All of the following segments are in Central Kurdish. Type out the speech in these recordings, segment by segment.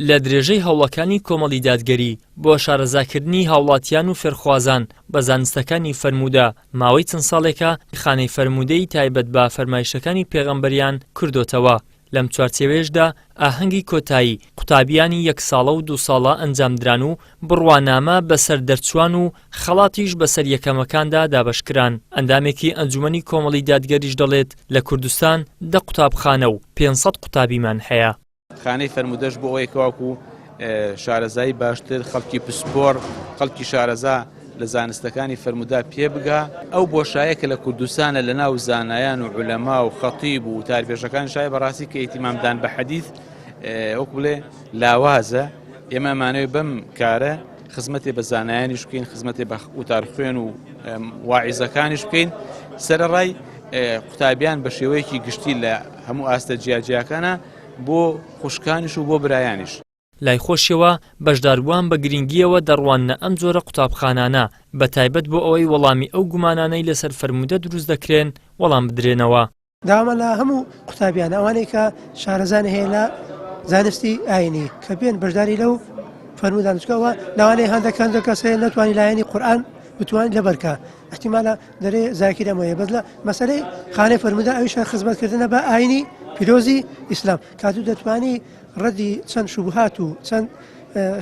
لە درێژەی هەوڵەکانی کۆمەڵی دادگەری بۆ شارەزاکردنی هاوڵاتیان و فێرخوازان بە زانستەکانی فەرموودە ماوەی چەند ساڵێکە خانەی فەرموودەی تایبەت بە فەرمایشەکانی پێغەمبەریان کردوتەوە. لەم چوارچێوەیەشدا ئاهەنگی کۆتایی قوتابیانی 1 ساڵە و 2 ساڵە ئەنجامدران و بڕوانامە بەسەر دەرچوان و خەڵاتیش بەسەر یەکەمەکاندا دابەشکران. ئەندامێکی ئەنجومەنی کۆمەڵی دادگەریش دەڵێت لە کوردستان 10 قوتابخانە و 500 قوتابیمان هەیە. خانەی فەرموودەش بۆ ئەوەی کەواکو شارەزایی باشتر خەڵکی پسپۆر خەڵکی شارەزا لە زانستەکانی فەرموودا پێ بگا ئەو بۆشایە کە لە کوردستانە لە ناو زانایان و عولەما و خەتیب و تاریفێژەکان شای بەڕاستی کە ئیتیمامدان بە حەدیث وەک بڵێ لاوازە. ئێمە مانەوەی بەم کارە خزمەتێ بە زانایانیش بکەین، خزمەتێ بە وتار خوێن و واعیزەکانیش بکەین. سەرەڕای قوتابیان بە شێوەیەکی گشتی لە هەموو ئاستە جیاجیاکانە بۆ خوشکانیش و بۆ برایانیش. لای خۆشیەوە بەشداربووان بە گرنگیەوە دەڕوانە ئەم جۆرە قوتابخانانە بە تایبەت بۆ ئەوەی وەڵامی ئەو گومانانەی لەسەر فەرموودە دروست دەکرێن وەڵام بدرێنەوە. داوامە لە هەموو قوتابیان ئەوانەی کە شارەزان هەیە لە زانستی ئاینی کە بێن بەشداری لەو فەرموودە دروستکەوە لەوانەیە هەندێکان کەسەیە نەتوانی لایەنی قورئان بتوانین لەبەرکە احتیمالە دەرێ زاکیرەمەیە بەس لە مەسەلەی خانەی فەرموودە ئەویشە خزمەتکردنە بە ئاینی پیرۆزی ئیسلام کاتوو دەتوانی ڕەدی چەند شوبهات و چەند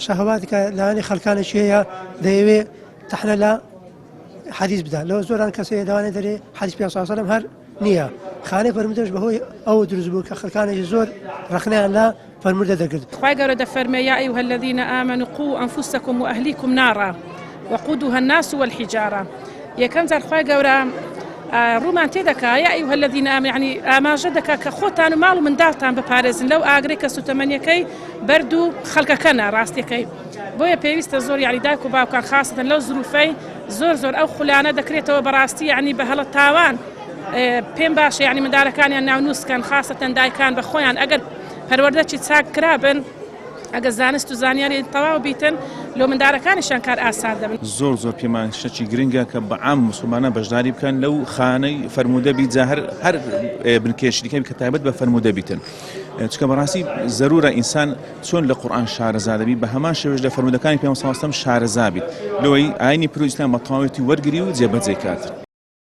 شەهوات کە لەوانی خەڵکانێکی هەیە دەیەوێ تەحنە لە حەدیث بدا. لەوە زۆران کەسەیە دەوانێت دەرێ حەدیث پێ سەڵەم هەر نییە. خانەی فەرموودەش بەهۆی ئەوە دروست بوو کە خەڵکانێکی زۆر ڕخنیان لە فەرموودە دەگرت. خوای گەورە دەفەرمێ یا ئەیها الذین آمنوا قوا أنفسکم وأهلیکم نارا وقودها الناس والحجارة. یەکەم جار خوای گەورە ڕوومان تێدەکا یا ئەیها الذین آمنوا یعنی ئاماژە دەکا کە خۆتان و ماڵ و منداڵتان بپارێزن لەو ئاگرەی کە سوتەمەنیەکەی بەرد و خەڵکەکەنە ڕاستیەکەی. بۆیە پێویستە زۆر یعنی دایک و باوکان خاستن لەو زروفەی زۆر ئەو خولانە دەکرێتەوە بەڕاستی یعنی بە هەڵە تاوان پێم باشە یعنی منداڵەکانیان ناونووسکەن خاستەن دایکان بە خۆیان ئەگەر پەروەردەچی چاک کرابن ئەگە زانست و زانیاری تەواو بیتن لۆ منداڵەکانیشان کار ئاسان دەبن. زۆر پێمان شەکی گرنگە کە بە عام موسڵمانە بەشداری بکەن لەو خانەی فەرموودە بیجا هەر بنکێشیەکەی کە تایبەت بە فەرموودە بیتن. چکە بەڕاستی زەرورە ئینسان چۆن لە قورئان شارەزا دەبی بە هەمان شێوەش لە فەرموودەکانی پێغەمبەر صلی الله علیه و سلم شارەزا بیت لەوەی ئاینی پیرۆزی ئیسلام بە تەواوەتی وەرگری و جێبەجێ کات.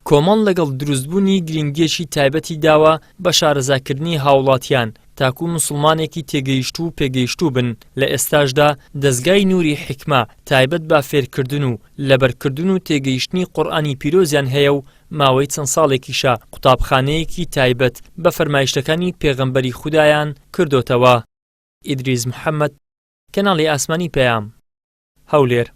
کۆمەڵ لەگەڵ دروستبوونی گرنگیەکی تایبەتی داوە بە شارەزاکردنی هاوڵاتیان تاکو مسلمانێکی تێگەیشت و پێگەیشتوو بن. لە ئێستاشدا دەستگای نووری حکمە تایبەت بە فێرکردن و لەبەرکردن و تێگەیشتنی قورئانی پیرۆزیان هەیە و ماوەی چەند ساڵێکیشە قوتابخانەیەکی تایبەت بە فەرمایشتەکانی پێغەمبەری خودایان کردوتەوە. ئیدریس محەممەد، کەناڵی ئاسمانی پەیام، هەولێر.